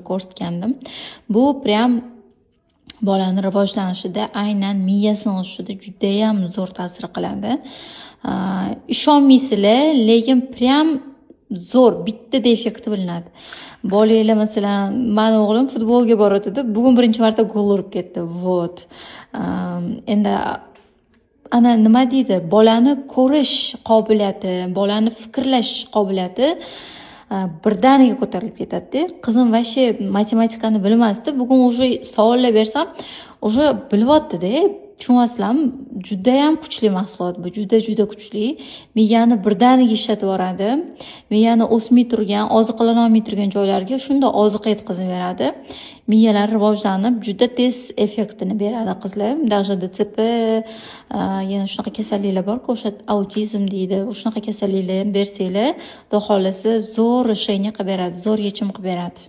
ko'rsatgandim. Bu prям bolani rivojlanishida, aynan miyasini o'sishida juda ham zo'r ta'sir qiladi. Ishonmaysizlar, lekin prям zo'r bitta defekti bilinadi. Bolanglar masalan, meni o'g'lim futbolga boradi, bugun birinchi marta gol urib ketdi. Vot. Endi ana nima deydi, bolani ko'rish qobiliyati, bolani fikrlash qobiliyati birdaniga ko'tarilib ketadi. Qizim vashe matematikani bilmasdi. Bugun o'sha savollar bersam, o'sha bilyapti-da. Tushunasizlarmi? Juda ham kuchli mahsulot bu, juda kuchli. Miyani birdaniga ishlatib yuboradi. Miyani o'smay turgan, oziqlana olmay turgan joylarga shunda oziqa yetkazib beradi. Miyalar rivojlanib, juda tez effektini beradi qizlar. Даже DTP, yana shunaqa kasalliklar bor-ku, o'sha autizm deydi. Shunaqa kasalliklar bersanglar, xudo xolasa zo'r решение qilib beradi, zo'r yechim qilib beradi.